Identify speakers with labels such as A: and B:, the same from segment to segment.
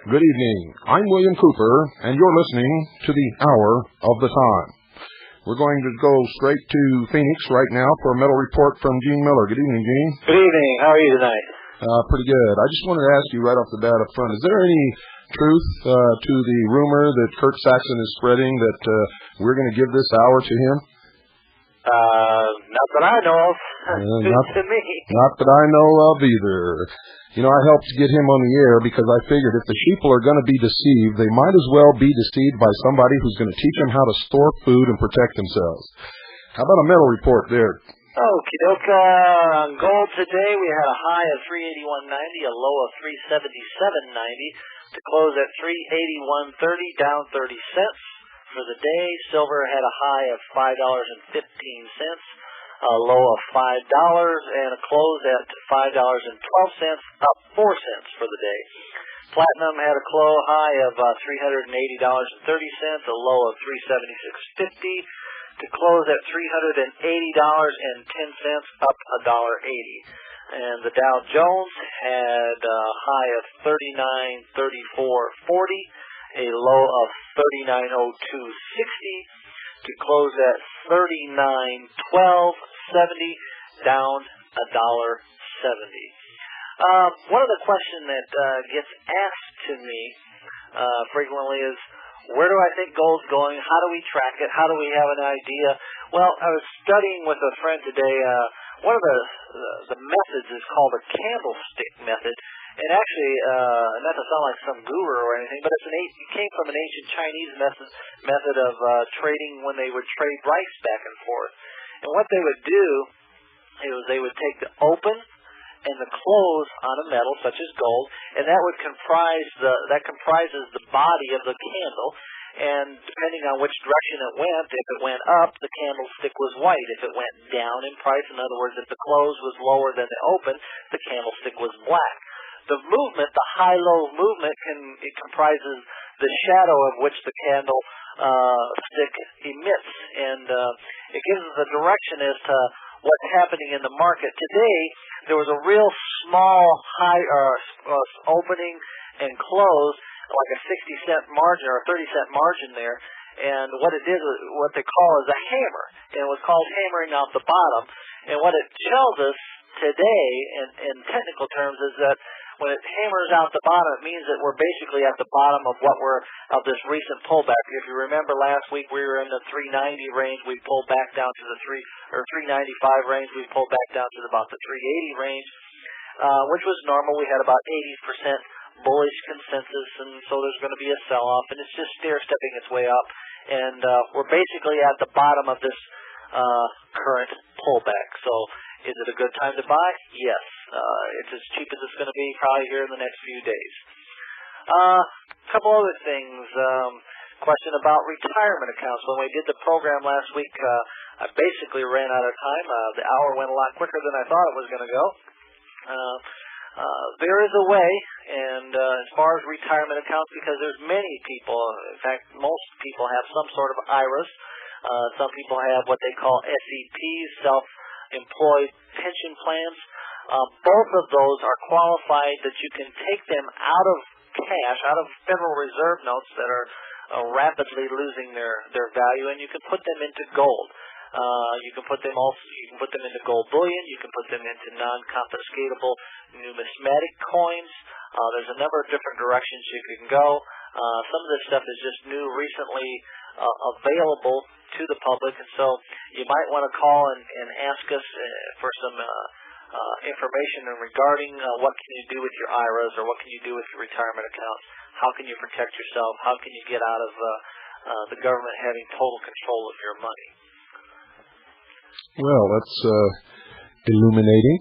A: Good evening. I'm William Cooper, and you're listening to the Hour of the Time. We're going to go straight to Phoenix right now for a metal report from Gene Miller. Good evening, Gene.
B: Good evening. How are you tonight?
A: Pretty good. I just wanted to ask you right off the bat up front, is there any truth to the rumor that Kurt Saxon is spreading that we're going to give this hour to him?
B: Not that I know of.
A: Not
B: to me.
A: Not that I know of either. You know, I helped get him on the air because I figured if the sheeple are going to be deceived, they might as well be deceived by somebody who's going to teach them how to store food and protect themselves. How about a metal report there?
B: Okie doke. On gold today, we had a high of 381.90, a low of 377.90, to close at 381.30, down 30 cents. For the day, silver had a high of $5.15, a low of $5, and a close at $5.12, up 4 cents for the day. Platinum had a high of $380.30, a low of $376.50, to close at $380.10, up $1.80. And the Dow Jones had a high of 3934.40, a low of 3902.60, to close at 3912.70, down $1.70. One of the questions that gets asked to me frequently is, where do I think gold's going? How do we track it? How do we have an idea? Well, I was studying with a friend today. One of the methods is called a candlestick method. And actually, not to sound like some guru or anything, but it came from an ancient Chinese method of trading when they would trade rice back and forth. And what they would do is they would take the open and the close on a metal such as gold, and that would comprises the body of the candle. And depending on which direction it went, if it went up, the candlestick was white. If it went down in price, in other words, if the close was lower than the open, the candlestick was black. The movement, the high-low movement, it comprises the shadow of which the candle stick emits, and it gives us a direction as to what's happening in the market. Today, there was a real small opening and close, like a 60-cent margin or a 30-cent margin there, and what it did was what they call is a hammer, and it was called hammering out the bottom. And what it tells us today, in technical terms, is that when it hammers out the bottom, it means that we're basically at the bottom of of this recent pullback. If you remember last week, we were in the 390 range. We pulled back down to the 395 range. We pulled back down to about the 380 range, which was normal. We had about 80% bullish consensus, and so there's going to be a sell-off, and it's just stair-stepping its way up. And we're basically at the bottom of this current pullback. So is it a good time to buy? Yes. It's as cheap as it's going to be probably here in the next few days. A couple other things. Question about retirement accounts. When we did the program last week, I basically ran out of time. The hour went a lot quicker than I thought it was going to go. There is a way, and as far as retirement accounts, because there's many people, in fact, most people have some sort of IRAs. Some people have what they call SEPs, self-employed pension plans. Both of those are qualified that you can take them out of cash, out of Federal Reserve notes that are rapidly losing their value, and you can put them into gold. You can put them into gold bullion. You can put them into non-confiscatable numismatic coins. There's a number of different directions you can go. Some of this stuff is just new, recently available to the public, and so you might want to call and ask us for some information regarding what can you do with your IRAs, or what can you do with your retirement accounts. How can you protect yourself? How can you get out of the government having total control of your money?
A: Well, that's illuminating.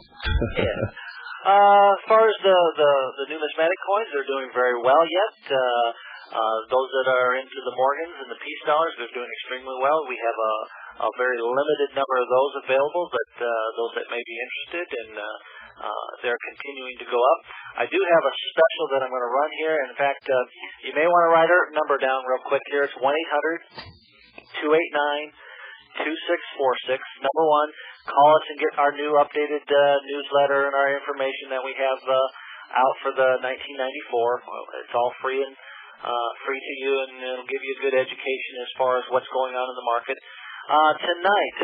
B: As far as the numismatic coins, they're doing very well yet. Those that are into the Morgans and the peace dollars, they're doing extremely well. We have a very limited number of those available, but those that may be interested, and they're continuing to go up. I do have a special that I'm going to run here. In fact, you may want to write our number down real quick here. It's 1-800-289-2646. Number one, call us and get our new updated newsletter and our information that we have out for the 1994. It's all free and free to you, and it'll give you a good education as far as what's going on in the market. Tonight,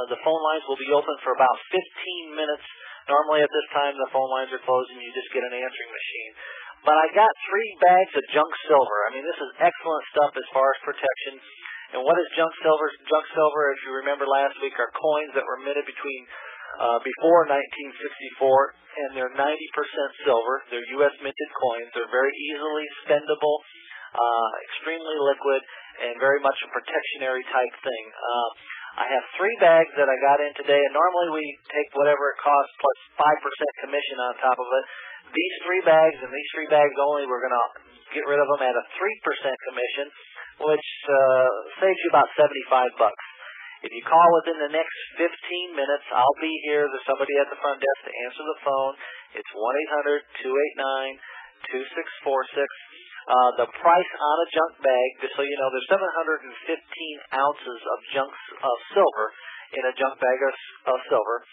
B: the phone lines will be open for about 15 minutes. Normally at this time, the phone lines are closed and you just get an answering machine. But I got 3 bags of junk silver. I mean, this is excellent stuff as far as protection. And what is junk silver? Junk silver, if you remember last week, are coins that were minted before 1964, and they're 90% silver. They're U.S. minted coins. They're very easily spendable, extremely liquid, and very much a protectionary type thing. I have 3 bags that I got in today, and normally we take whatever it costs plus 5% commission on top of it. These 3 bags and these 3 bags only, we're going to get rid of them at a 3% commission, which saves you about $75. If you call within the next 15 minutes, I'll be here. There's somebody at the front desk to answer the phone. It's 1-800-289-2646. The price on a junk bag, just so you know, there's 715 ounces of silver in a junk bag of silver.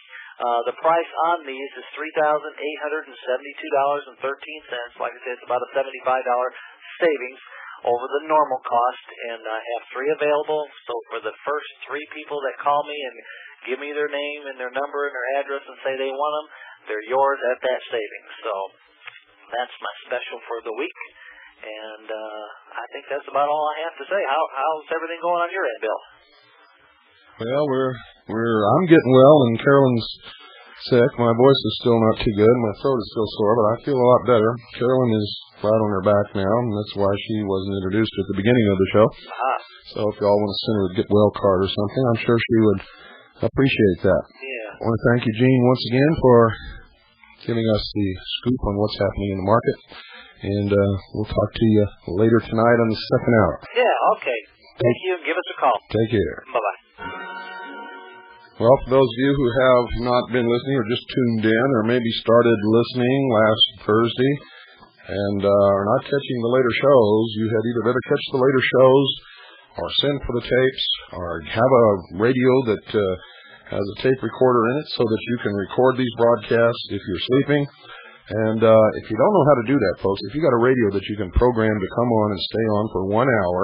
B: The price on these is $3,872.13. Like I said, it's about a $75 savings over the normal cost, and I have 3 available. So for the first 3 people that call me and give me their name and their number and their address and say they want them, they're yours at that savings. So that's my special for the week. And I think that's about all I have to say. How's everything going on your end, Bill?
A: Well, I'm getting well, and Carolyn's sick. My voice is still not too good. My throat is still sore, but I feel a lot better. Carolyn is flat on her back now, and that's why she wasn't introduced at the beginning of the show. So if y'all want to send her a get well card or something, I'm sure she would appreciate that.
B: Yeah.
A: I want to thank you, Gene, once again for giving us the scoop on what's happening in the market. And we'll talk to you later tonight on the second hour.
B: Yeah, okay. Thank you. Give us a call.
A: Take care.
B: Bye-bye.
A: Well, for those of you who have not been listening or just tuned in or maybe started listening last Thursday and are not catching the later shows, you had either better catch the later shows or send for the tapes or have a radio that has a tape recorder in it so that you can record these broadcasts if you're sleeping. And if you don't know how to do that, folks, if you got a radio that you can program to come on and stay on for 1 hour,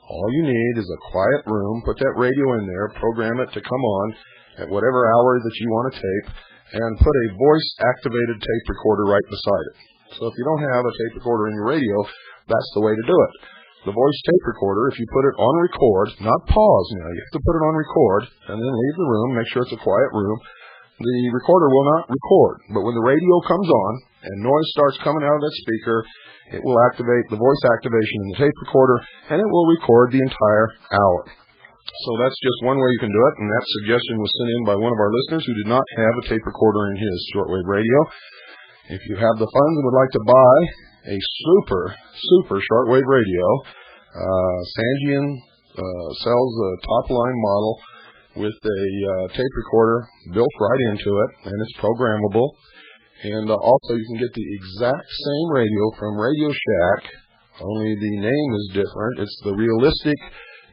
A: all you need is a quiet room. Put that radio in there, program it to come on at whatever hour that you want to tape, and put a voice-activated tape recorder right beside it. So if you don't have a tape recorder in your radio, that's the way to do it. The voice tape recorder, if you put it on record, not pause now, you have to put it on record, and then leave the room, make sure it's a quiet room. The recorder will not record, but when the radio comes on and noise starts coming out of that speaker, it will activate the voice activation in the tape recorder, and it will record the entire hour. So that's just one way you can do it, and that suggestion was sent in by one of our listeners who did not have a tape recorder in his shortwave radio. If you have the funds and would like to buy a super shortwave radio, Sangian sells a top-line model with a tape recorder built right into it, and it's programmable. And also you can get the exact same radio from Radio Shack, only the name is different. It's the Realistic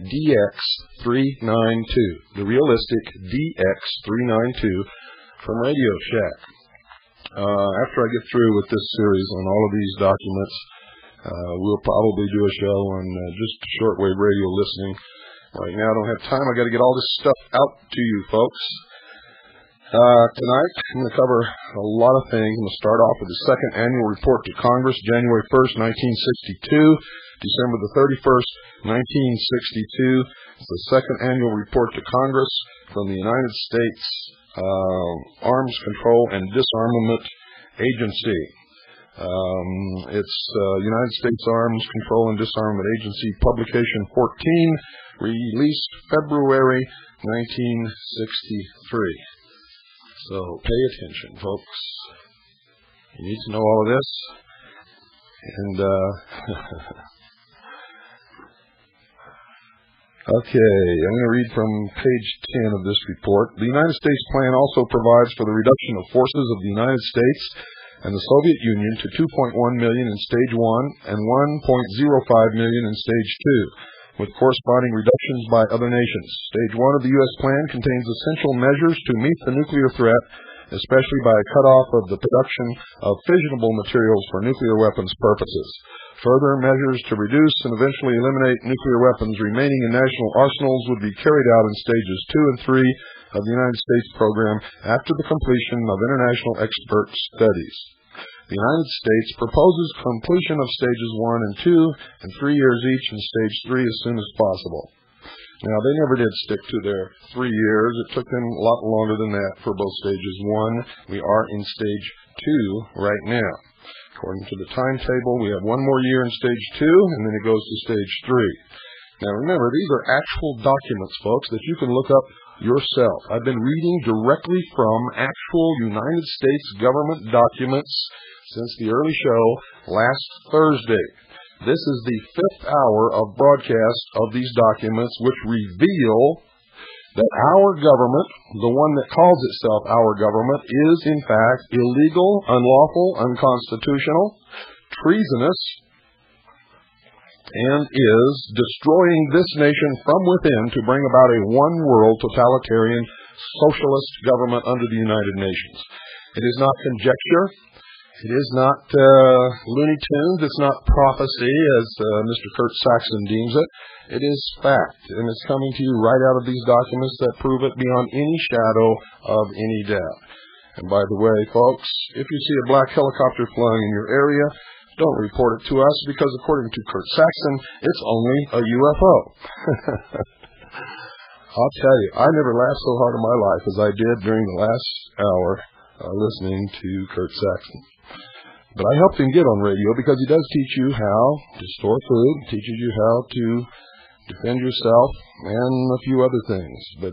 A: DX392. The Realistic DX392 from Radio Shack. After I get through with this series on all of these documents, we'll probably do a show on just shortwave radio listening. Right now I don't have time. I got to get all this stuff out to you folks. Tonight, I'm going to cover a lot of things. I'm going to start off with the second annual report to Congress, January 1st, 1962, December the 31st, 1962. It's the second annual report to Congress from the United States Arms Control and Disarmament Agency. It's United States Arms Control and Disarmament Agency, publication 14, released February 1963. So pay attention, folks. You need to know all of this. And okay, I'm going to read from page 10 of this report. The United States plan also provides for the reduction of forces of the United States and the Soviet Union to 2.1 million in Stage 1 and 1.05 million in Stage 2, with corresponding reductions by other nations. Stage 1 of the U.S. plan contains essential measures to meet the nuclear threat, especially by a cutoff of the production of fissionable materials for nuclear weapons purposes. Further measures to reduce and eventually eliminate nuclear weapons remaining in national arsenals would be carried out in Stages 2 and 3 of the United States program after the completion of international expert studies. The United States proposes completion of Stages 1 and 2 in 3 years each and Stage 3 as soon as possible. Now, they never did stick to their 3 years. It took them a lot longer than that for both Stages 1. We are in Stage 2 right now. According to the timetable, we have 1 more year in Stage 2, and then it goes to Stage 3. Now, remember, these are actual documents, folks, that you can look up yourself. I've been reading directly from actual United States government documents since the early show last Thursday. This is the 5th hour of broadcast of these documents, which reveal that our government, the one that calls itself our government, is in fact illegal, unlawful, unconstitutional, treasonous, and is destroying this nation from within to bring about a one-world totalitarian socialist government under the United Nations. It is not conjecture. It is not Looney Tunes. It's not prophecy, as Mr. Kurt Saxon deems it. It is fact, and it's coming to you right out of these documents that prove it beyond any shadow of any doubt. And by the way, folks, if you see a black helicopter flying in your area, don't report it to us, because according to Kurt Saxon, it's only a UFO. I'll tell you, I never laughed so hard in my life as I did during the last hour listening to Kurt Saxon. But I helped him get on radio because he does teach you how to store food, teaches you how to defend yourself, and a few other things. But,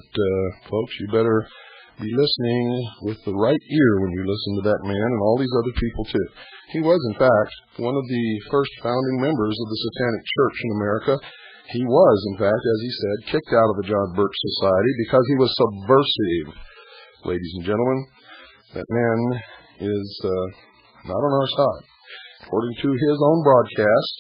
A: folks, you better be listening with the right ear when you listen to that man and all these other people, too. He was, in fact, one of the first founding members of the Satanic Church in America. He was, in fact, as he said, kicked out of the John Birch Society because he was subversive. Ladies and gentlemen, that man is not on our side. According to his own broadcast,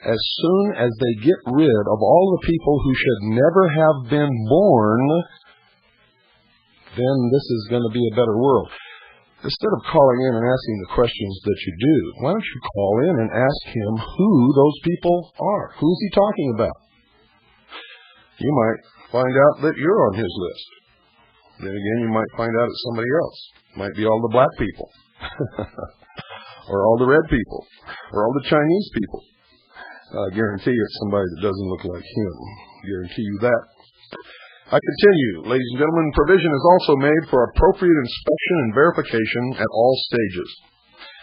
A: as soon as they get rid of all the people who should never have been born, then this is going to be a better world. Instead of calling in and asking the questions that you do, why don't you call in and ask him who those people are? Who's he talking about? You might find out that you're on his list. Then again, you might find out it's somebody else. It might be all the black people, or all the red people, or all the Chinese people. I guarantee you it's somebody that doesn't look like him. I guarantee you that. I continue. Ladies and gentlemen, provision is also made for appropriate inspection and verification at all stages.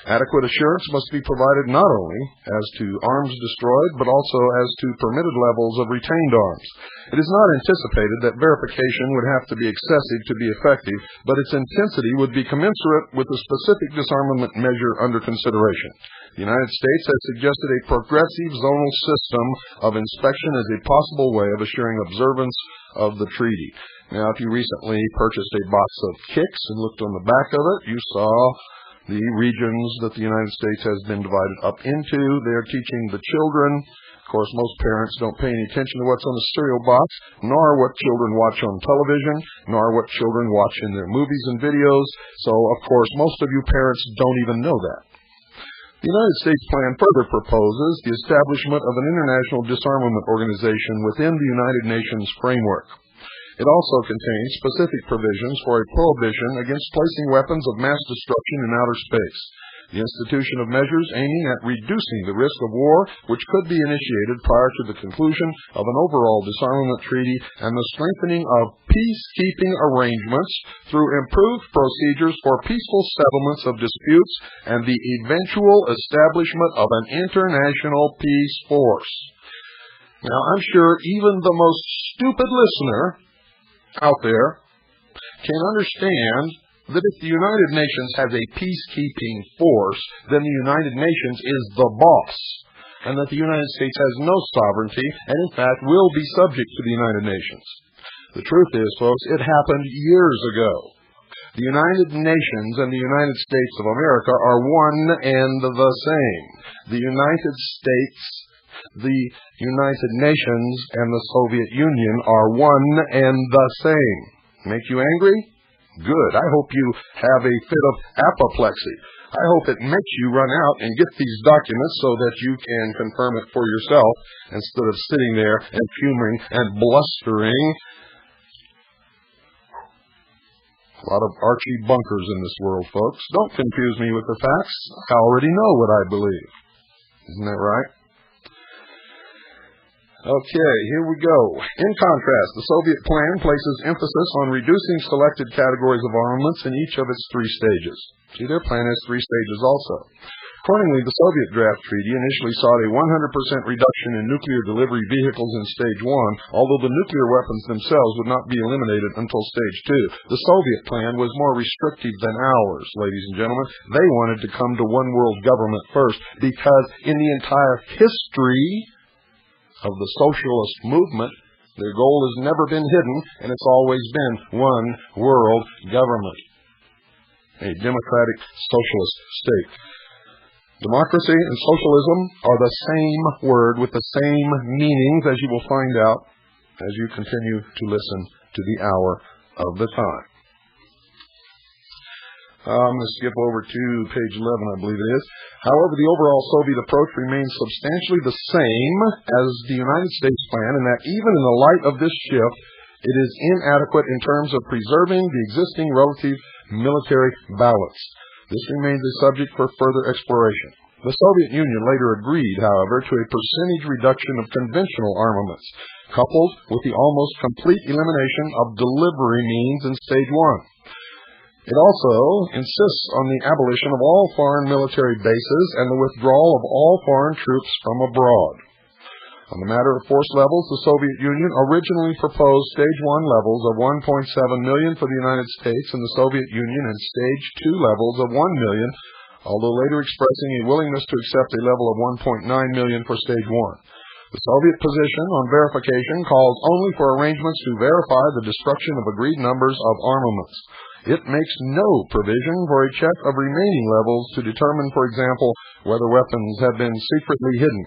A: Adequate assurance must be provided not only as to arms destroyed, but also as to permitted levels of retained arms. It is not anticipated that verification would have to be excessive to be effective, but its intensity would be commensurate with the specific disarmament measure under consideration. The United States has suggested a progressive zonal system of inspection as a possible way of assuring observance of the treaty. Now, if you recently purchased a box of kicks and looked on the back of it, you saw the regions that the United States has been divided up into. They're teaching the children. Of course, most parents don't pay any attention to what's on the cereal box, nor what children watch on television, nor what children watch in their movies and videos. So, of course, most of you parents don't even know that. The United States plan further proposes the establishment of an international disarmament organization within the United Nations framework. It also contains specific provisions for a prohibition against placing weapons of mass destruction in outer space, the institution of measures aiming at reducing the risk of war, which could be initiated prior to the conclusion of an overall disarmament treaty, and the strengthening of peacekeeping arrangements through improved procedures for peaceful settlements of disputes and the eventual establishment of an international peace force. Now, I'm sure even the most stupid listener out there can understand that if the United Nations has a peacekeeping force, then the United Nations is the boss, and that the United States has no sovereignty and, in fact, will be subject to the United Nations. The truth is, folks, it happened years ago. The United Nations and the United States of America are one and the same. The United States, the United Nations, and the Soviet Union are one and the same. Make you angry? Good. I hope you have a fit of apoplexy. I hope it makes you run out and get these documents so that you can confirm it for yourself instead of sitting there and fuming and blustering. A lot of Archie bunkers in this world, folks. Don't confuse me with the facts. I already know what I believe. Isn't that right? Okay, here we go. In contrast, the Soviet plan places emphasis on reducing selected categories of armaments in each of its three stages. See, their plan has three stages also. Accordingly, the Soviet draft treaty initially sought a 100% reduction in nuclear delivery vehicles in Stage 1, although the nuclear weapons themselves would not be eliminated until Stage 2. The Soviet plan was more restrictive than ours, ladies and gentlemen. They wanted to come to one world government first, because in the entire history of the socialist movement, their goal has never been hidden, and it's always been one world government, a democratic socialist state. Democracy and socialism are the same word with the same meanings, as you will find out as you continue to listen to the hour of the time. I'm going to skip over to page 11, I believe it is. However, the overall Soviet approach remains substantially the same as the United States plan, in that even in the light of this shift, it is inadequate in terms of preserving the existing relative military balance. This remains a subject for further exploration. The Soviet Union later agreed, however, to a percentage reduction of conventional armaments, coupled with the almost complete elimination of delivery means in Stage 1. It also insists on the abolition of all foreign military bases and the withdrawal of all foreign troops from abroad. On the matter of force levels, the Soviet Union originally proposed Stage 1 levels of 1.7 million for the United States and the Soviet Union, and Stage 2 levels of 1 million, although later expressing a willingness to accept a level of 1.9 million for Stage 1. The Soviet position on verification calls only for arrangements to verify the destruction of agreed numbers of armaments. It makes no provision for a check of remaining levels to determine, for example, whether weapons have been secretly hidden.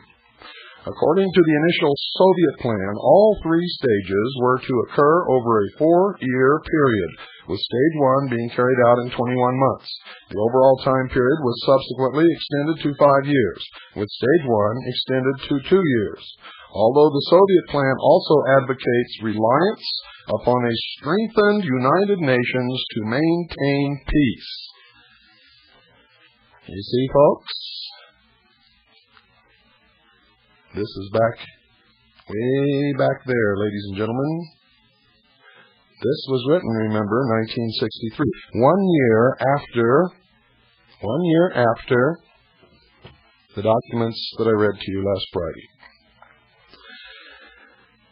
A: According to the initial Soviet plan, all three stages were to occur over a 4-year period, with Stage 1 being carried out in 21 months. The overall time period was subsequently extended to 5 years, with Stage 1 extended to 2 years. Although the Soviet plan also advocates reliance upon a strengthened United Nations to maintain peace. You see, folks? This is way back there, ladies and gentlemen. This was written, remember, 1963. 1 year after the documents that I read to you last Friday.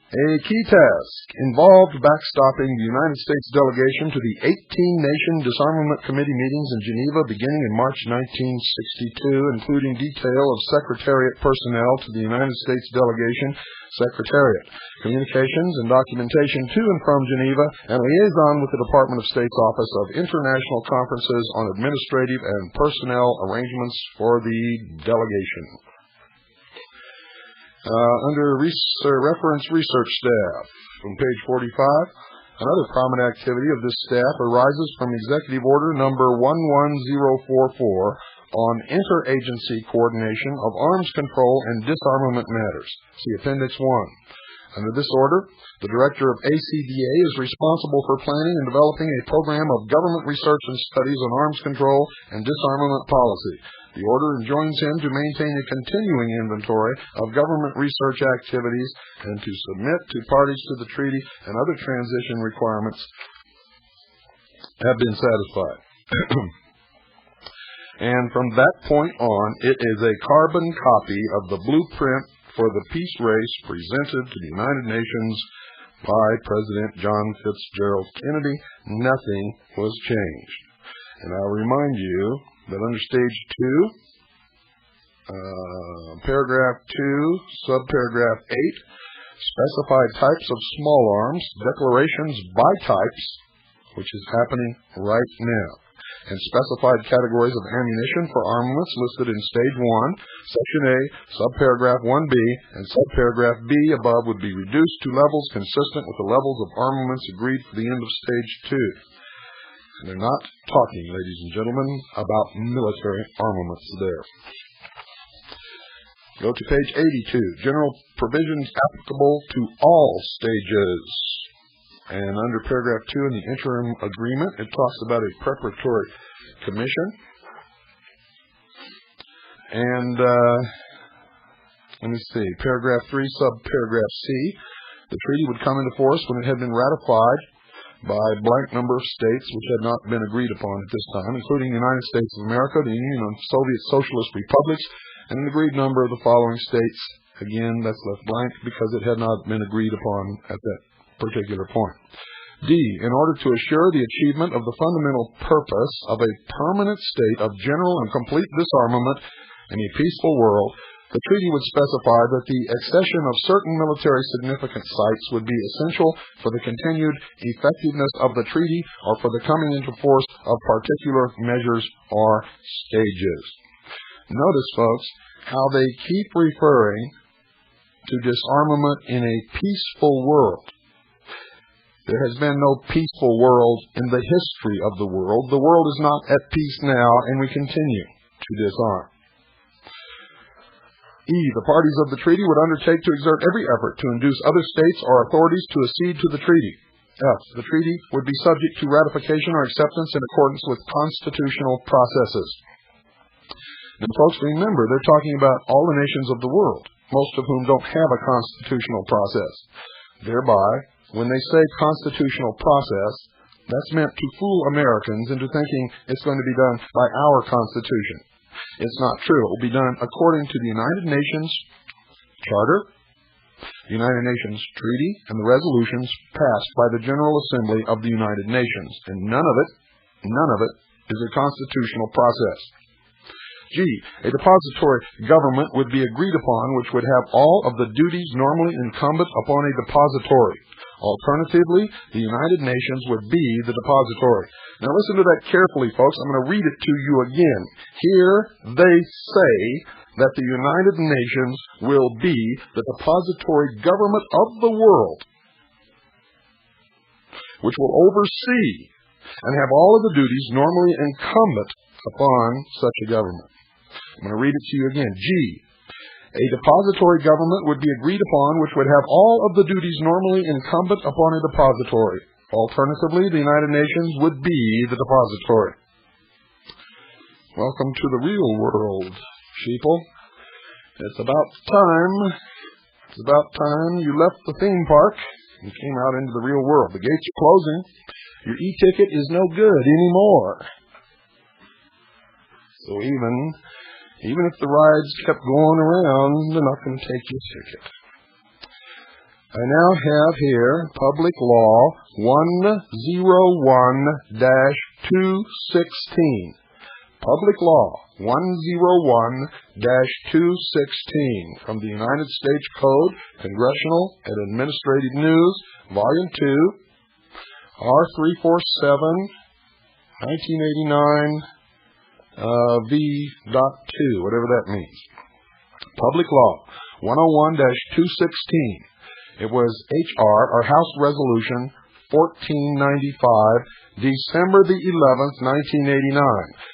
A: A key task involved backstopping the United States delegation to the 18-nation disarmament committee meetings in Geneva beginning in March 1962, including detail of Secretariat personnel to the United States delegation, Secretariat, communications and documentation to and from Geneva, and liaison with the Department of State's Office of International Conferences on administrative and personnel arrangements for the delegation. Under reference research staff, on page 45, another prominent activity of this staff arises from Executive Order number 11044 on interagency coordination of arms control and disarmament matters. See Appendix 1. Under this order, the director of ACDA is responsible for planning and developing a program of government research and studies on arms control and disarmament policy. The order enjoins him to maintain a continuing inventory of government research activities and to submit to parties to the treaty and other transition requirements have been satisfied. And from that point on, it is a carbon copy of the blueprint for the peace race presented to the United Nations by President John Fitzgerald Kennedy. Nothing was changed. And I'll remind you that under Stage 2, Paragraph 2, Subparagraph 8, specified types of small arms, declarations by types, which is happening right now, and specified categories of ammunition for armaments listed in Stage 1, Section A, Subparagraph 1B, and Subparagraph B above would be reduced to levels consistent with the levels of armaments agreed for the end of Stage 2. And they're not talking, ladies and gentlemen, about military armaments there. Go to page 82, General Provisions Applicable to All Stages. And under paragraph 2 in the interim agreement, it talks about a preparatory commission. And let me see, paragraph 3, subparagraph C. The treaty would come into force when it had been ratified by a blank number of states which had not been agreed upon at this time, including the United States of America, the Union of Soviet Socialist Republics, and an agreed number of the following states. Again, that's left blank because it had not been agreed upon at that particular point. D, in order to assure the achievement of the fundamental purpose of a permanent state of general and complete disarmament in a peaceful world, the treaty would specify that the accession of certain military significant sites would be essential for the continued effectiveness of the treaty or for the coming into force of particular measures or stages. Notice, folks, how they keep referring to disarmament in a peaceful world. There has been no peaceful world in the history of the world. The world is not at peace now, and we continue to disarm. E, the parties of the treaty would undertake to exert every effort to induce other states or authorities to accede to the treaty. F, the treaty would be subject to ratification or acceptance in accordance with constitutional processes. And folks, remember, they're talking about all the nations of the world, most of whom don't have a constitutional process. Thereby, when they say constitutional process, that's meant to fool Americans into thinking it's going to be done by our Constitution. It's not true. It will be done according to the United Nations Charter, the United Nations Treaty, and the resolutions passed by the General Assembly of the United Nations. And none of it is a constitutional process. G, a depository government would be agreed upon which would have all of the duties normally incumbent upon a depository. Alternatively, the United Nations would be the depository. Now listen to that carefully, folks. I'm going to read it to you again. Here they say that the United Nations will be the depository government of the world, which will oversee and have all of the duties normally incumbent upon such a government. I'm going to read it to you again. G, a depository government would be agreed upon which would have all of the duties normally incumbent upon a depository. Alternatively, the United Nations would be the depository. Welcome to the real world, sheeple. It's about time you left the theme park and came out into the real world. The gates are closing. Your e-ticket is no good anymore. So even if the rides kept going around, they're not going to take your ticket. I now have here Public Law 101-216. Public Law 101-216 from the United States Code, Congressional and Administrative News, Volume 2, R347, 1989, V.2, whatever that means. Public Law 101-216. It was H.R. or House Resolution 1495, December the 11th, 1989.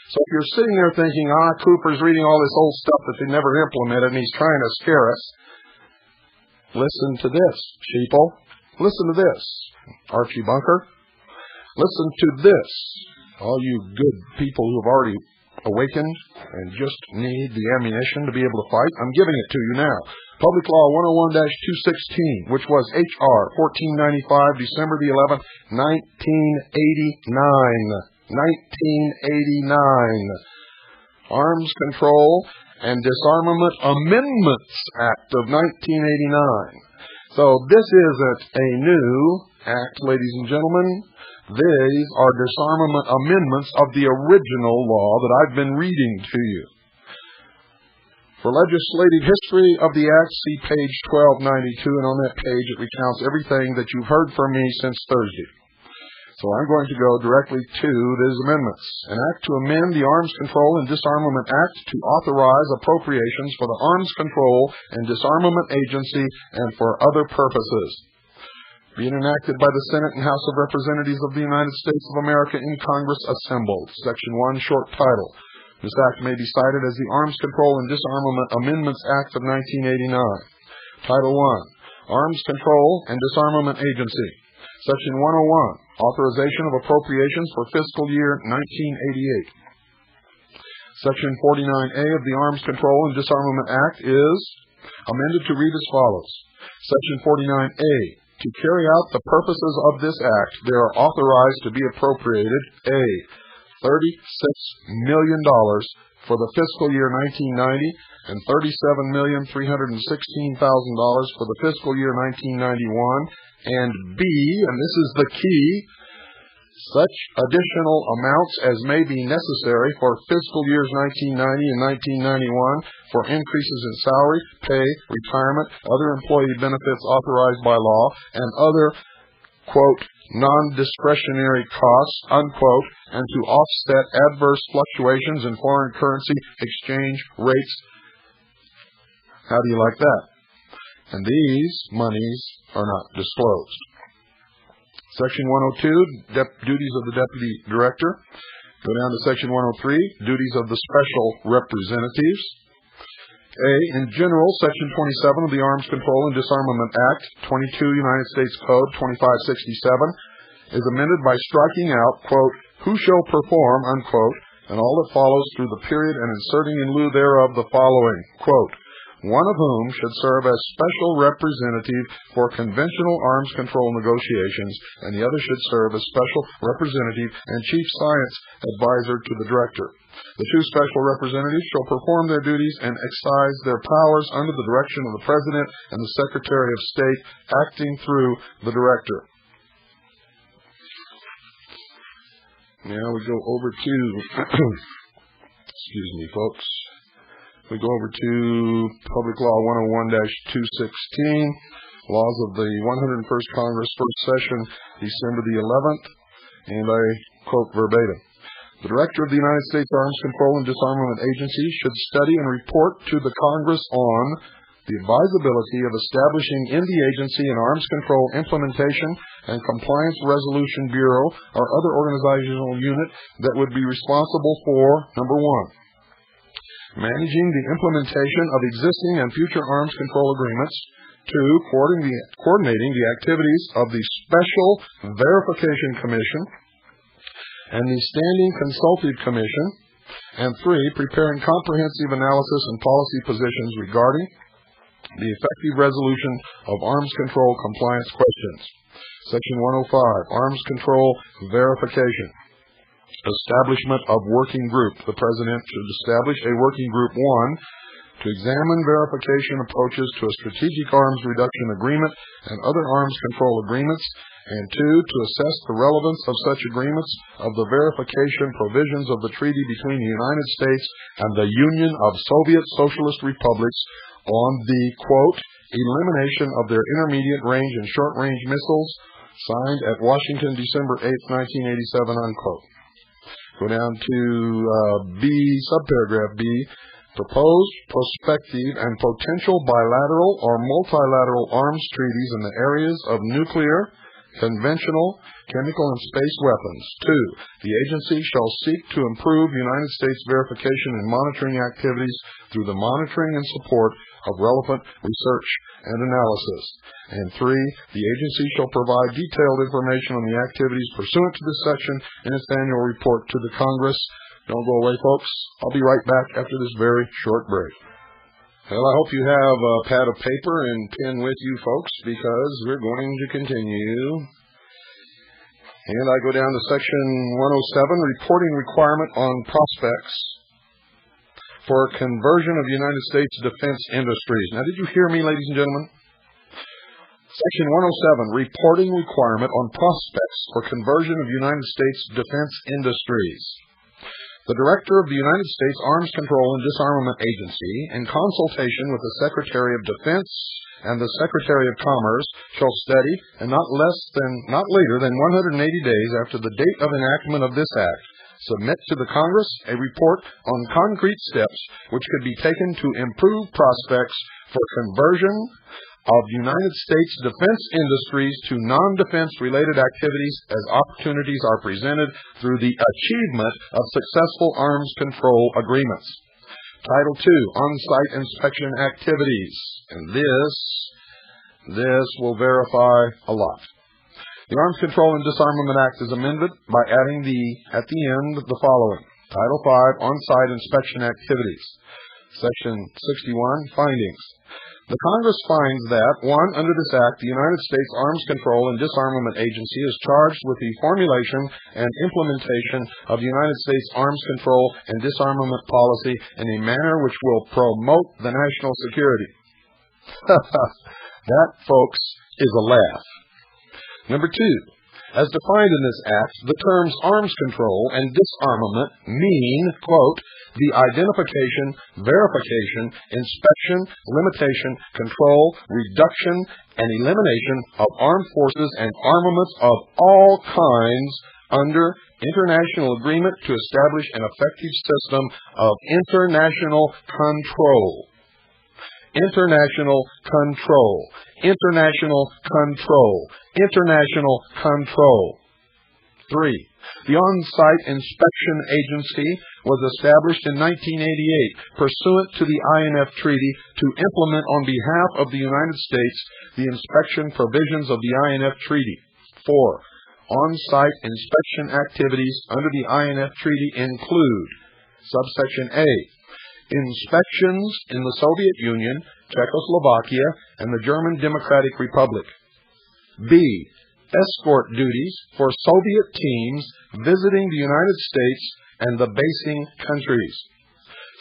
A: So if you're sitting there thinking, Cooper's reading all this old stuff that they never implemented and he's trying to scare us, Listen to this, sheeple. Listen to this, Archie Bunker. Listen to this, all you good people who have already awakened and just need the ammunition to be able to fight. I'm giving it to you now. Public Law 101-216, which was H.R. 1495, December the 11th, 1989. 1989. Arms Control and Disarmament Amendments Act of 1989. So this isn't a new act, ladies and gentlemen. These are disarmament amendments of the original law that I've been reading to you. For legislative history of the Act, see page 1292, and on that page it recounts everything that you've heard from me since Thursday. So I'm going to go directly to these amendments. An act to amend the Arms Control and Disarmament Act to authorize appropriations for the Arms Control and Disarmament Agency and for other purposes. Being enacted by the Senate and House of Representatives of the United States of America in Congress assembled. Section 1, short title. This act may be cited as the Arms Control and Disarmament Amendments Act of 1989. Title 1, Arms Control and Disarmament Agency. Section 101, Authorization of Appropriations for Fiscal Year 1988. Section 49A of the Arms Control and Disarmament Act is amended to read as follows. Section 49A, to carry out the purposes of this act, they are authorized to be appropriated, A, $36 million for the fiscal year 1990 and $37,316,000 for the fiscal year 1991, and B, and this is the key, such additional amounts as may be necessary for fiscal years 1990 and 1991 for increases in salary, pay, retirement, other employee benefits authorized by law, and other, quote, non-discretionary costs, unquote, and to offset adverse fluctuations in foreign currency exchange rates. How do you like that? And these monies are not disclosed. Section 102, duties of the Deputy Director. Go down to Section 103, duties of the Special Representatives. A, in general, Section 27 of the Arms Control and Disarmament Act, 22 United States Code 2567, is amended by striking out, quote, who shall perform, unquote, and all that follows through the period and inserting in lieu thereof the following, quote, one of whom should serve as special representative for conventional arms control negotiations, and the other should serve as special representative and chief science advisor to the director. The two special representatives shall perform their duties and exercise their powers under the direction of the President and the Secretary of State, acting through the director. Now we go over to, excuse me, folks. We go over to Public Law 101-216, Laws of the 101st Congress, First Session, December the 11th, and I quote verbatim. The Director of the United States Arms Control and Disarmament Agency should study and report to the Congress on the advisability of establishing in the agency an Arms Control Implementation and Compliance Resolution Bureau or other organizational unit that would be responsible for, number one, managing the implementation of existing and future arms control agreements. 2, coordinating the activities of the Special Verification Commission and the Standing Consultative Commission. And 3, preparing comprehensive analysis and policy positions regarding the effective resolution of arms control compliance questions. Section 105, Arms Control Verification. Establishment of working group. The President should establish a working group 1 to examine verification approaches to a strategic arms reduction agreement and other arms control agreements, and 2, to assess the relevance of such agreements of the verification provisions of the treaty between the United States and the Union of Soviet Socialist Republics on the, quote, elimination of their intermediate range and short range missiles, signed at Washington, December 8, 1987, unquote. Go down to B, subparagraph B, proposed, prospective, and potential bilateral or multilateral arms treaties in the areas of nuclear, conventional, chemical, and space weapons. 2. The agency shall seek to improve United States verification and monitoring activities through the monitoring and support of relevant research and analysis. And 3. The agency shall provide detailed information on the activities pursuant to this section in its annual report to the Congress. Don't go away, folks. I'll be right back after this very short break. Well, I hope you have a pad of paper and pen with you, folks, because we're going to continue. And I go down to section 107, reporting requirement on prospects for conversion of United States defense industries. Now, did you hear me, ladies and gentlemen? Section 107, reporting requirement on prospects for conversion of United States defense industries. The Director of the United States Arms Control and Disarmament Agency, in consultation with the Secretary of Defense and the Secretary of Commerce, shall study, and not later than 180 days after the date of enactment of this act, submit to the Congress a report on concrete steps which could be taken to improve prospects for conversion of United States defense industries to non-defense related activities as opportunities are presented through the achievement of successful arms control agreements. Title II, on-site inspection activities. And this will verify a lot. The Arms Control and Disarmament Act is amended by adding at the end the following. Title V, on-site inspection activities. Section 61, findings. The Congress finds that, 1, under this Act, the United States Arms Control and Disarmament Agency is charged with the formulation and implementation of the United States Arms Control and Disarmament policy in a manner which will promote the national security. That, folks, is a laugh. Number 2, as defined in this Act, the terms arms control and disarmament mean, quote, the identification, verification, inspection, limitation, control, reduction, and elimination of armed forces and armaments of all kinds under international agreement to establish an effective system of international control. International control. International control. International control. 3. The On-Site Inspection Agency was established in 1988 pursuant to the INF Treaty to implement on behalf of the United States the inspection provisions of the INF Treaty. 4. On-site inspection activities under the INF Treaty include subsection A, inspections in the Soviet Union, Czechoslovakia, and the German Democratic Republic. B, escort duties for Soviet teams visiting the United States and the basing countries.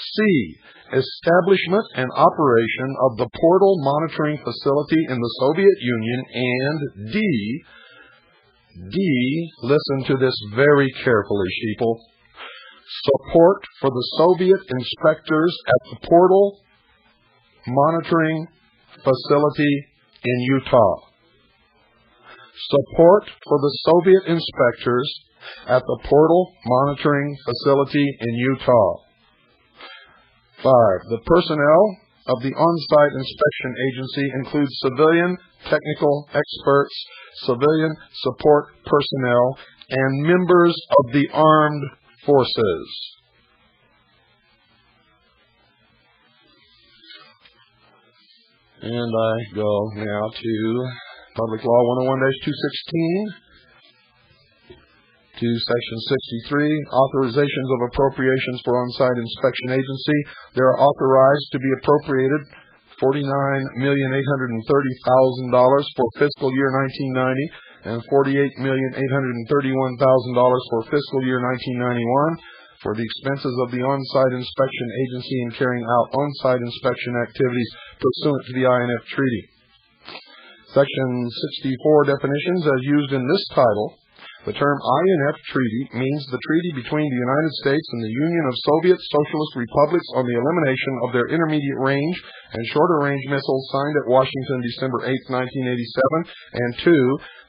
A: C, establishment and operation of the portal monitoring facility in the Soviet Union. And D, listen to this very carefully, sheeple, support for the Soviet inspectors at the portal monitoring facility in Utah. Support for the Soviet inspectors at the portal monitoring facility in Utah. 5. The personnel of the On-Site Inspection Agency includes civilian technical experts, civilian support personnel, and members of the armed forces. And I go now to Public Law 101-216, to Section 63, authorizations of appropriations for on-site inspection agency. They are authorized to be appropriated $49,830,000 for fiscal year 1990 and $48,831,000 for fiscal year 1991 for the expenses of the on-site inspection agency in carrying out on-site inspection activities pursuant to the INF Treaty. Section 64, definitions as used in this title. The term INF Treaty means the treaty between the United States and the Union of Soviet Socialist Republics on the elimination of their intermediate range and shorter range missiles signed at Washington December 8, 1987. And 2,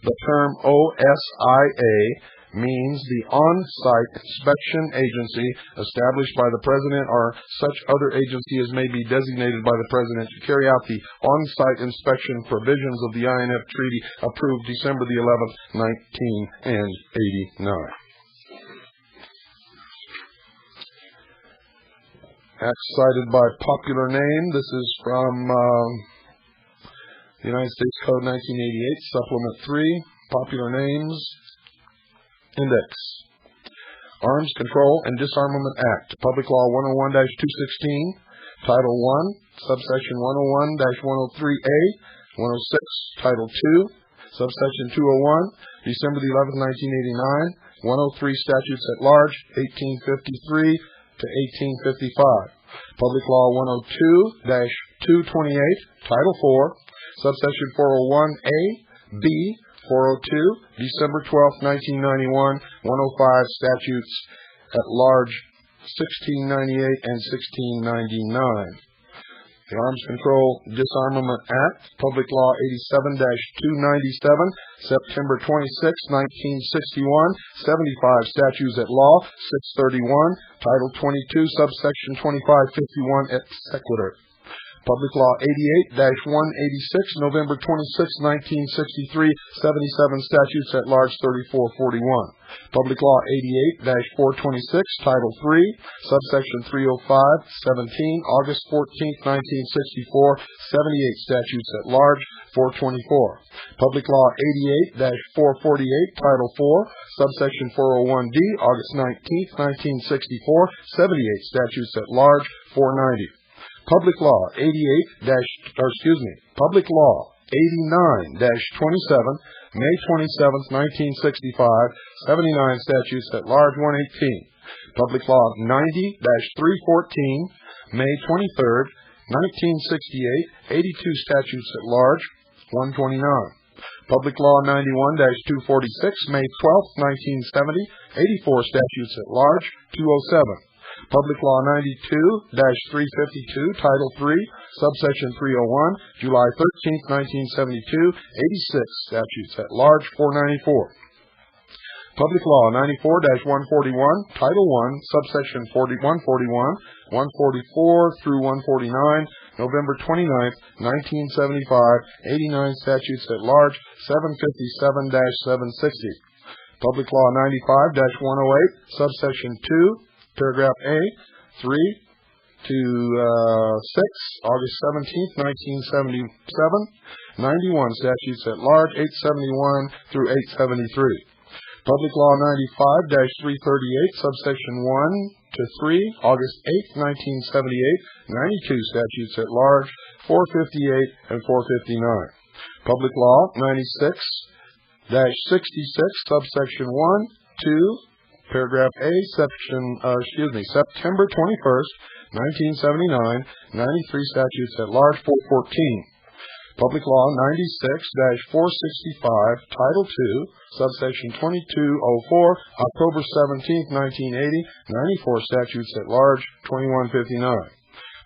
A: the term OSIA means the on-site inspection agency established by the President or such other agency as may be designated by the President to carry out the on-site inspection provisions of the INF Treaty approved December the 11th, 1989. Acts cited by popular name. This is from the United States Code 1988, Supplement 3, Popular Names, Index. Arms Control and Disarmament Act, Public Law 101-216, Title 1, Subsection 101-103A, 106, Title 2, Subsection 201, December the 11th, 1989, 103 Statutes at Large, 1853 to 1855. Public Law 102-228, Title 4, Subsection 401A, B, 402, December 12th, 1991, 105 Statutes at Large, 1698 and 1699. The Arms Control Disarmament Act, Public Law 87-297, September 26, 1961, 75 Statutes at Law, 631, Title 22, Subsection 2551 et sequitur. Public Law 88-186, November 26, 1963, 77 Statutes at Large, 3441. Public Law 88-426, Title 3, Subsection 305, 17, August 14, 1964, 78 Statutes at Large, 424. Public Law 88-448, Title 4, Subsection 401D, August 19, 1964, 78 Statutes at Large, 490. Public Law 89-27, May 27, 1965, 79 Statutes at Large, 118. Public Law 90-314, May 23, 1968, 82 Statutes at Large, 129. Public Law 91-246, May 12, 1970, 84 Statutes at Large, 207. Public Law 92-352, Title 3, Subsection 301, July 13, 1972, 86 Statutes at Large, 494. Public Law 94-141, Title 1, Subsection 141, 144 through 149, November 29, 1975, 89 Statutes at Large, 757-760. Public Law 95-108, Subsection 2, Paragraph A, 3 to 6, August 17, 1977, 91 Statutes at Large, 871 through 873. Public Law 95-338, Subsection 1 to 3, August 8, 1978, 92 Statutes at Large, 458 and 459. Public Law 96-66, Subsection 1, 2, Paragraph A, September 21st, 1979, 93 Statutes at Large, 414. Public Law 96-465, Title 2, Subsection 2204, October 17, 1980, 94 Statutes at Large, 2159.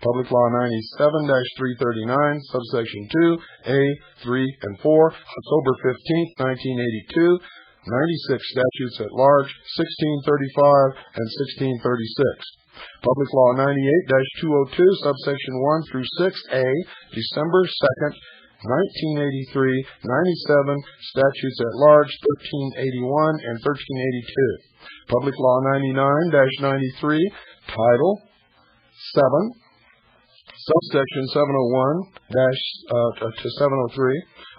A: Public Law 97-339, Subsection 2, A, 3, and 4, October 15, 1982, 96 Statutes at Large, 1635 and 1636. Public Law 98-202, Subsection 1 through 6A, December 2nd, 1983, 97 Statutes at Large, 1381 and 1382. Public Law 99-93, Title 7, Subsection 701 to 703,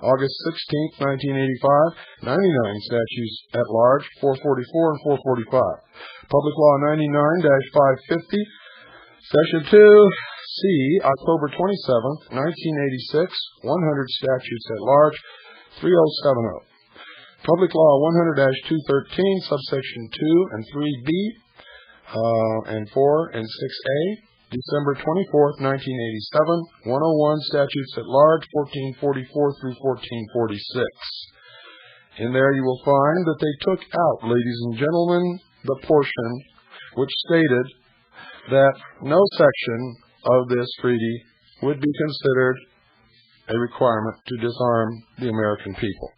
A: August 16, 1985, 99 Statutes at Large, 444 and 445. Public Law 99-550, Section 2C, October 27, 1986, 100 Statutes at Large, 3070. Public Law 100-213, Subsection 2 and 3B, and 4 and 6A, December 24th, 1987, 101 Statutes at Large, 1444 through 1446. In there you will find that they took out, ladies and gentlemen, the portion which stated that no section of this treaty would be considered a requirement to disarm the American people.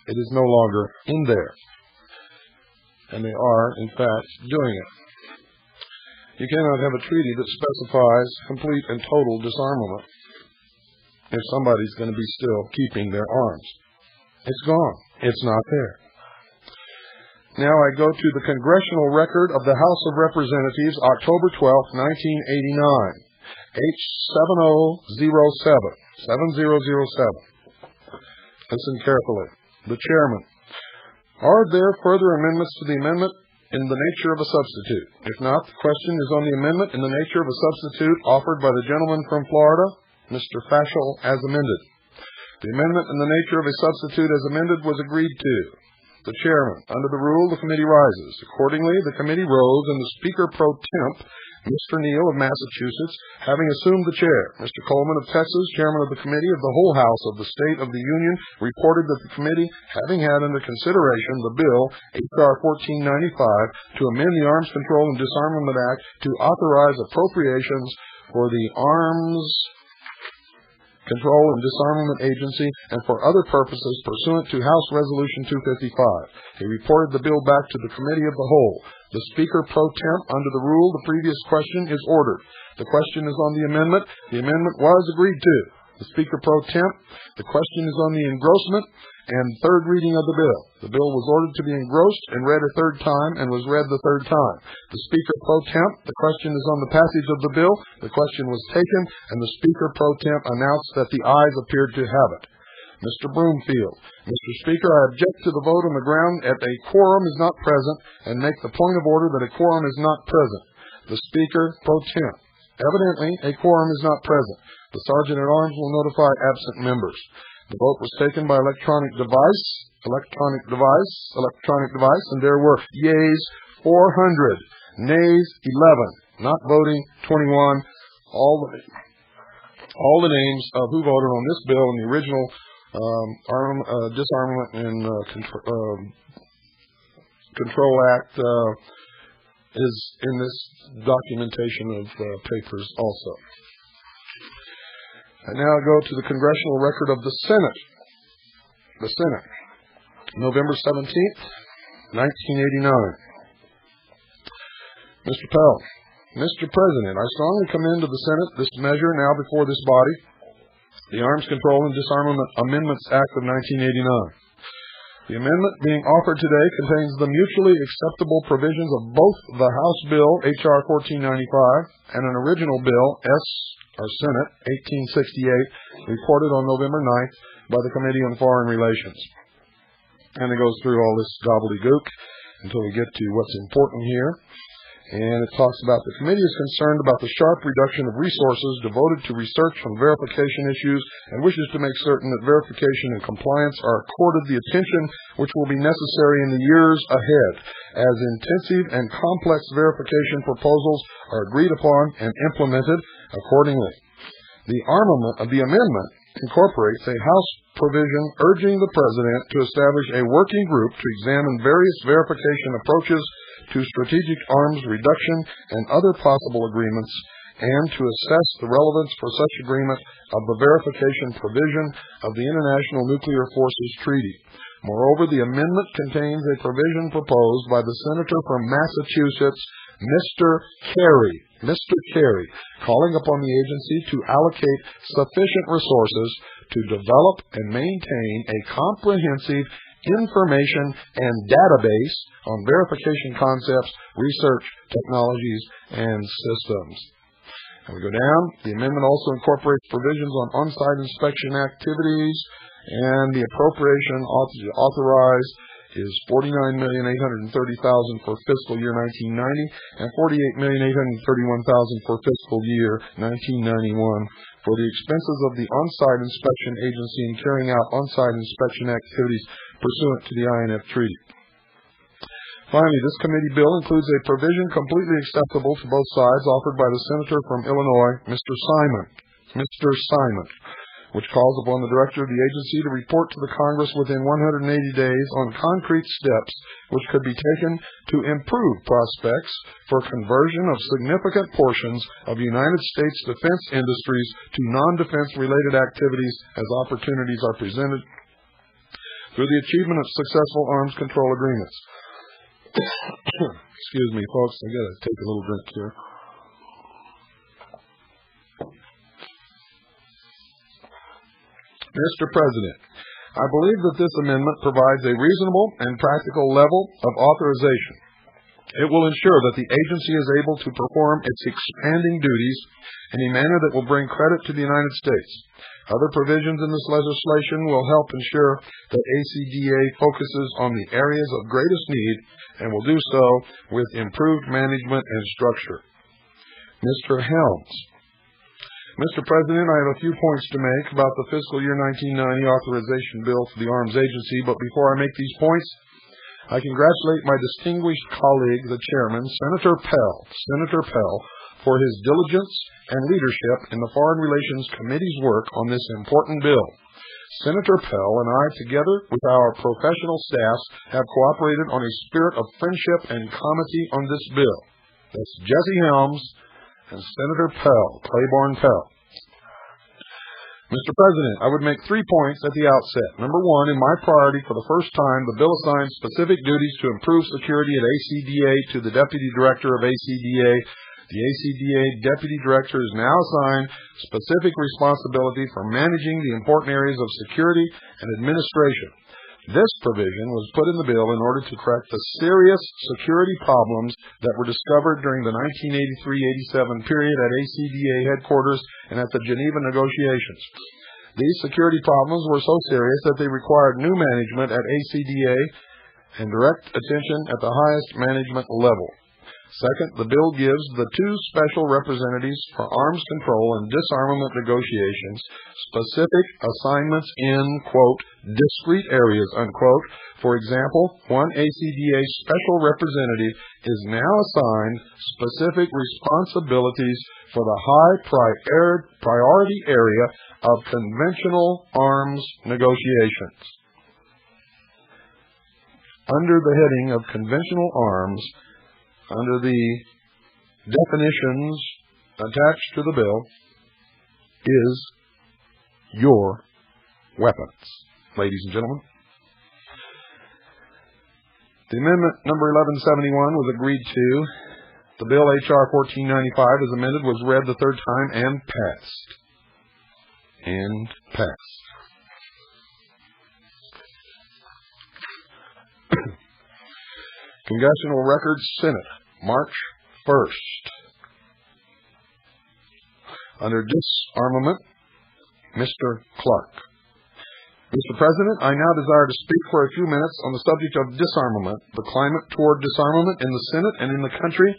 A: It is no longer in there. and they are, in fact, doing it. You cannot have a treaty that specifies complete and total disarmament if somebody's going to be still keeping their arms. It's gone. It's not there. Now I go to the Congressional Record of the House of Representatives, October 12, 1989, H7007, 7007. Listen carefully. The Chairman. Are there further amendments to the amendment in the nature of a substitute? If not, the question is on the amendment in the nature of a substitute offered by the gentleman from Florida, Mr. Fashel, as amended. The amendment in the nature of a substitute as amended was agreed to. The Chairman. Under the rule, the committee rises. Accordingly, the committee rose, and the Speaker pro temp, Mr. Neal of Massachusetts, having assumed the chair. Mr. Coleman of Texas, Chairman of the Committee of the whole House of the State of the Union, reported that the committee, having had under consideration the bill, H.R. 1495, to amend the Arms Control and Disarmament Act to authorize appropriations for the Arms Control and Disarmament Agency and for other purposes pursuant to House Resolution 255. He reported the bill back to the Committee of the Whole. The Speaker pro temp, under the rule, the previous question is ordered. The question is on the amendment. The amendment was agreed to. The Speaker pro temp, the question is on the engrossment and third reading of the bill. The bill was ordered to be engrossed and read a third time and was read the third time. The Speaker pro temp, the question is on the passage of the bill. The question was taken, and the Speaker pro temp announced that the ayes appeared to have it. Mr. Broomfield. Mr. Speaker, I object to the vote on the ground that a quorum is not present and make the point of order that a quorum is not present. The Speaker pro temp. Evidently, a quorum is not present. The Sergeant at Arms will notify absent members. The vote was taken by electronic device, and there were yeas 400, nays 11, not voting 21. All the names of who voted on this bill in the original Disarmament and Control Act is in this documentation of papers also. I now go to the Congressional Record of the Senate. The Senate, November 17th, 1989. Mr. Pell. Mr. President, I strongly commend to the Senate this measure now before this body, the Arms Control and Disarmament Amendments Act of 1989. The amendment being offered today contains the mutually acceptable provisions of both the House Bill, H.R. 1495, and an original bill, Senate 1868, reported on November 9th by the Committee on Foreign Relations. And it goes through all this gobbledygook until we get to what's important here. And it talks about the committee is concerned about the sharp reduction of resources devoted to research and verification issues and wishes to make certain that verification and compliance are accorded the attention which will be necessary in the years ahead, as intensive and complex verification proposals are agreed upon and implemented accordingly. The amendment incorporates a House provision urging the President to establish a working group to examine various verification approaches to strategic arms reduction and other possible agreements, and to assess the relevance for such agreement of the verification provision of the International Nuclear Forces Treaty. Moreover, the amendment contains a provision proposed by the Senator from Massachusetts, Mr. Kerry, calling upon the agency to allocate sufficient resources to develop and maintain a comprehensive information and database on verification concepts, research, technologies, and systems. And we go down. The amendment also incorporates provisions on on-site inspection activities, and the appropriation authorized is $49,830,000 for fiscal year 1990 and $48,831,000 for fiscal year 1991 for the expenses of the on-site inspection agency in carrying out on-site inspection activities pursuant to the INF Treaty. Finally, this committee bill includes a provision completely acceptable to both sides offered by the Senator from Illinois, Mr. Simon, which calls upon the Director of the agency to report to the Congress within 180 days on concrete steps which could be taken to improve prospects for conversion of significant portions of United States defense industries to non-defense related activities as opportunities are presented through the achievement of successful arms control agreements. Excuse me, folks. I got to take a little drink here. Mr. President, I believe that this amendment provides a reasonable and practical level of authorization. It will ensure that the agency is able to perform its expanding duties in a manner that will bring credit to the United States. Other provisions in this legislation will help ensure that ACDA focuses on the areas of greatest need and will do so with improved management and structure. Mr. Helms. Mr. President, I have a few points to make about the fiscal year 1990 authorization bill for the Arms Agency, but before I make these points, I congratulate my distinguished colleague, the chairman, Senator Pell, for his diligence and leadership in the Foreign Relations Committee's work on this important bill. Senator Pell and I, together with our professional staffs, have cooperated on a spirit of friendship and comity on this bill. That's Jesse Helms and Senator Pell, Claiborne Pell. Mr. President, I would make 3 points at the outset. Number one, in my priority for the first time, the bill assigns specific duties to improve security at ACDA to the Deputy Director of ACDA. The ACDA Deputy Director is now assigned specific responsibility for managing the important areas of security and administration. This provision was put in the bill in order to correct the serious security problems that were discovered during the 1983-87 period at ACDA headquarters and at the Geneva negotiations. These security problems were so serious that they required new management at ACDA and direct attention at the highest management level. Second, the bill gives the 2 special representatives for arms control and disarmament negotiations specific assignments in, quote, discrete areas, unquote. For example, one ACDA special representative is now assigned specific responsibilities for the high priority area of conventional arms negotiations. Under the heading of conventional arms, under the definitions attached to the bill, is your weapons, ladies and gentlemen. The amendment number 1171 was agreed to. The bill H.R. 1495 as amended was read the third time and passed. Congressional Records, Senate, March 1st. Under disarmament, Mr. Clark. Mr. President, I now desire to speak for a few minutes on the subject of disarmament, the climate toward disarmament in the Senate and in the country,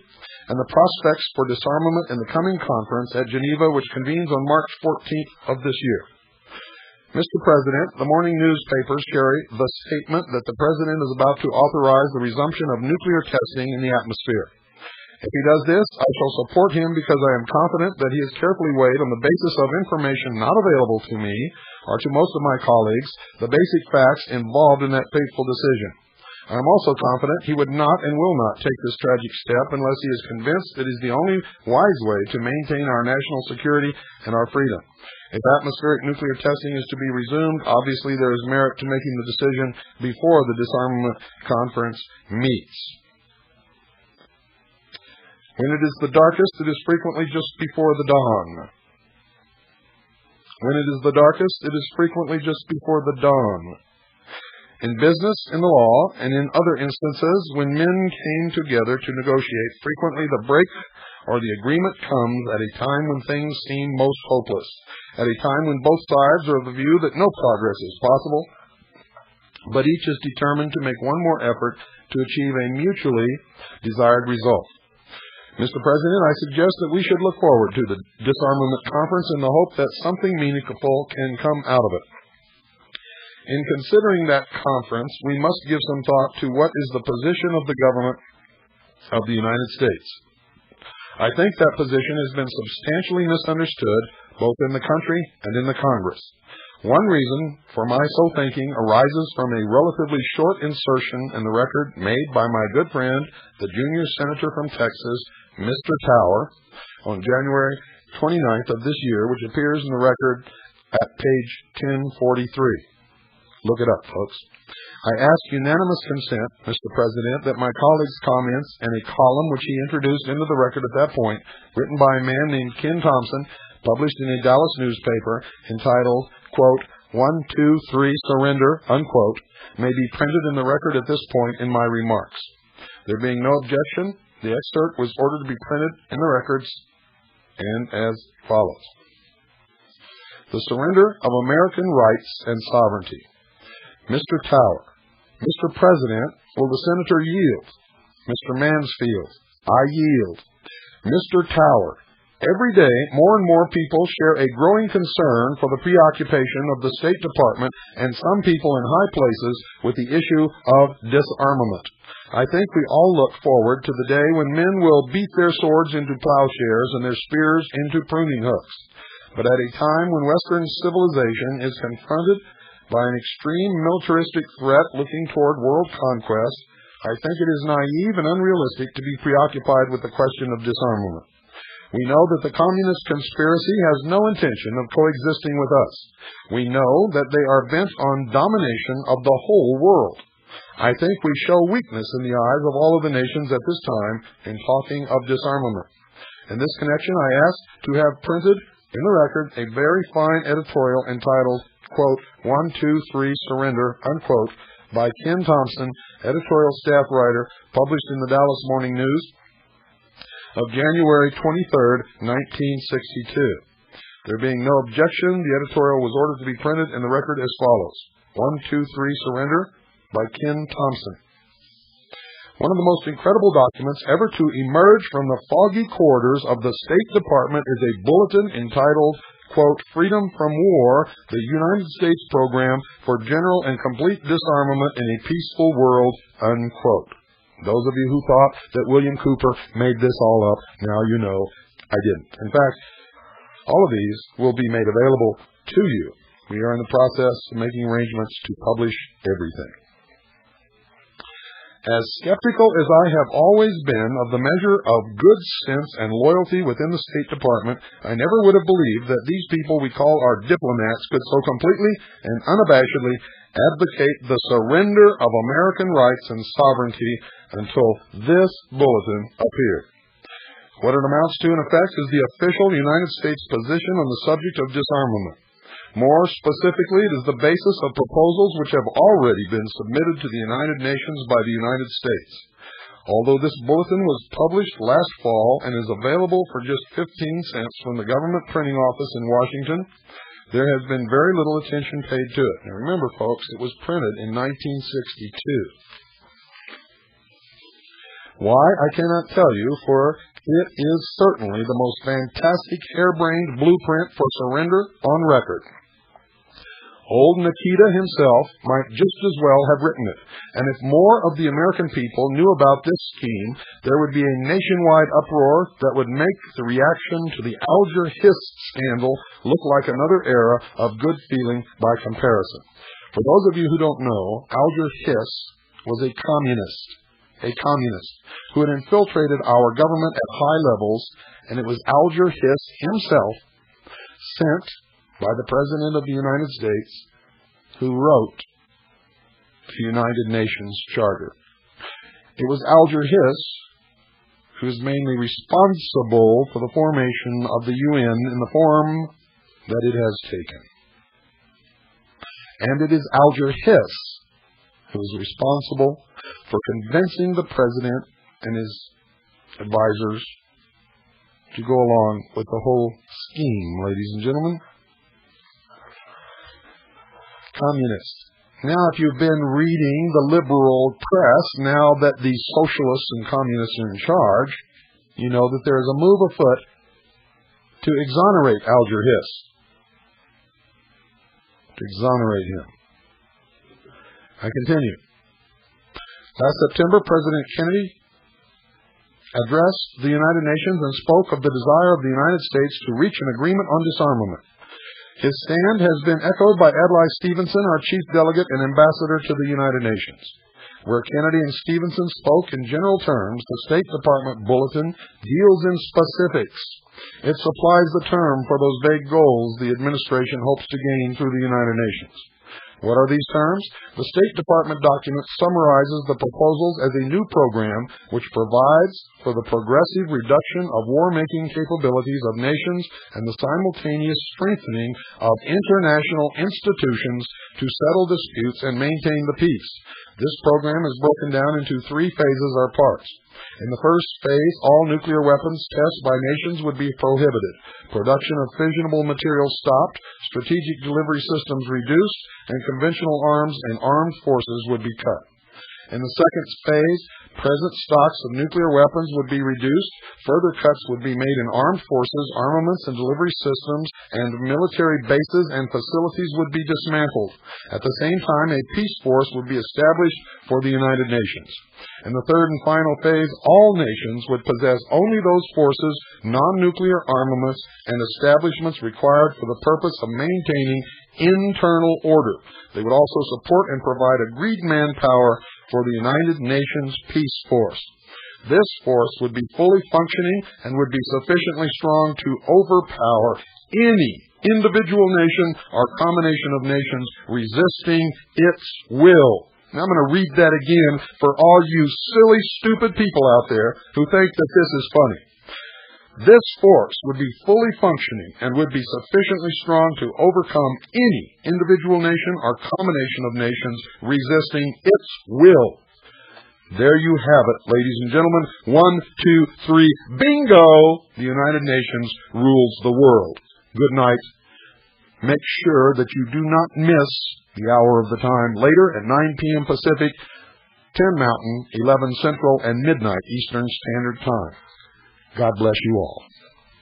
A: and the prospects for disarmament in the coming conference at Geneva, which convenes on March 14th of this year. Mr. President, the morning newspapers carry the statement that the President is about to authorize the resumption of nuclear testing in the atmosphere. If he does this, I shall support him because I am confident that he has carefully weighed on the basis of information not available to me or to most of my colleagues the basic facts involved in that fateful decision. I am also confident he would not and will not take this tragic step unless he is convinced it is the only wise way to maintain our national security and our freedom. If atmospheric nuclear testing is to be resumed, obviously there is merit to making the decision before the disarmament conference meets. When it is the darkest, it is frequently just before the dawn. When it is the darkest, it is frequently just before the dawn. In business, in the law, and in other instances, when men came together to negotiate, frequently the break or the agreement comes at a time when things seem most hopeless, at a time when both sides are of the view that no progress is possible, but each is determined to make one more effort to achieve a mutually desired result. Mr. President, I suggest that we should look forward to the disarmament conference in the hope that something meaningful can come out of it. In considering that conference, we must give some thought to what is the position of the government of the United States. I think that position has been substantially misunderstood both in the country and in the Congress. One reason for my so thinking arises from a relatively short insertion in the record made by my good friend, the junior senator from Texas, Mr. Tower, on January 29th of this year, which appears in the record at page 1043. Look it up, folks. I ask unanimous consent, Mr. President, that my colleague's comments and a column which he introduced into the record at that point, written by a man named Ken Thompson, published in a Dallas newspaper, entitled, quote, 1, 2, 3, surrender, unquote, may be printed in the record at this point in my remarks. There being no objection, the excerpt was ordered to be printed in the records and as follows. The surrender of American rights and sovereignty. Mr. Tower. Mr. President, will the senator yield? Mr. Mansfield. I yield. Mr. Tower. Every day, more and more people share a growing concern for the preoccupation of the State Department and some people in high places with the issue of disarmament. I think we all look forward to the day when men will beat their swords into plowshares and their spears into pruning hooks. But at a time when Western civilization is confronted by an extreme militaristic threat looking toward world conquest, I think it is naive and unrealistic to be preoccupied with the question of disarmament. We know that the communist conspiracy has no intention of coexisting with us. We know that they are bent on domination of the whole world. I think we show weakness in the eyes of all of the nations at this time in talking of disarmament. In this connection, I ask to have printed in the record a very fine editorial entitled, quote, 1, 2, 3, surrender, unquote, by Ken Thompson, editorial staff writer, published in the Dallas Morning News of January 23rd, 1962. There being no objection, the editorial was ordered to be printed in the record as follows. 1, 2, 3, surrender, by Ken Thompson. One of the most incredible documents ever to emerge from the foggy corridors of the State Department is a bulletin entitled, quote, Freedom from War, the United States Program for General and Complete Disarmament in a Peaceful World, unquote. Those of you who thought that William Cooper made this all up, now you know I didn't. In fact, all of these will be made available to you. We are in the process of making arrangements to publish everything. As skeptical as I have always been of the measure of good sense and loyalty within the State Department, I never would have believed that these people we call our diplomats could so completely and unabashedly advocate the surrender of American rights and sovereignty until this bulletin appeared. What it amounts to, in effect, is the official United States position on the subject of disarmament. More specifically, it is the basis of proposals which have already been submitted to the United Nations by the United States. Although this bulletin was published last fall and is available for just 15 cents from the government printing office in Washington, there has been very little attention paid to it. Now remember, folks, it was printed in 1962. Why, I cannot tell you, for it is certainly the most fantastic harebrained blueprint for surrender on record. Old Nikita himself might just as well have written it, and if more of the American people knew about this scheme, there would be a nationwide uproar that would make the reaction to the Alger Hiss scandal look like another era of good feeling by comparison. For those of you who don't know, Alger Hiss was a communist who had infiltrated our government at high levels, and it was Alger Hiss himself, sent by the President of the United States, who wrote the United Nations Charter. It was Alger Hiss who is mainly responsible for the formation of the UN in the form that it has taken. And it is Alger Hiss who is responsible for convincing the President and his advisors to go along with the whole scheme, ladies and gentlemen. Communists. Now, if you've been reading the liberal press, now that the socialists and communists are in charge, you know that there is a move afoot to exonerate Alger Hiss. To exonerate him. I continue. Last September, President Kennedy addressed the United Nations and spoke of the desire of the United States to reach an agreement on disarmament. His stand has been echoed by Adlai Stevenson, our chief delegate and ambassador to the United Nations. Where Kennedy and Stevenson spoke in general terms, the State Department bulletin deals in specifics. It supplies the term for those vague goals the administration hopes to gain through the United Nations. What are these terms? The State Department document summarizes the proposals as a new program which provides for the progressive reduction of war-making capabilities of nations and the simultaneous strengthening of international institutions to settle disputes and maintain the peace. This program is broken down into 3 phases or parts. In the first phase, all nuclear weapons tests by nations would be prohibited, production of fissionable materials stopped, strategic delivery systems reduced, and conventional arms and armed forces would be cut. In the second phase, present stocks of nuclear weapons would be reduced, further cuts would be made in armed forces, armaments and delivery systems, and military bases and facilities would be dismantled. At the same time, a peace force would be established for the United Nations. In the third and final phase, all nations would possess only those forces, non-nuclear armaments, and establishments required for the purpose of maintaining internal order. They would also support and provide agreed manpower for the United Nations Peace Force. This force would be fully functioning and would be sufficiently strong to overpower any individual nation or combination of nations resisting its will. Now I'm going to read that again for all you silly, stupid people out there who think that this is funny. This force would be fully functioning and would be sufficiently strong to overcome any individual nation or combination of nations resisting its will. There you have it, ladies and gentlemen. 1, 2, 3, bingo! The United Nations rules the world. Good night. Make sure that you do not miss the hour of the time later at 9 p.m. Pacific, 10 Mountain, 11 Central, and midnight Eastern Standard Time. God bless you all.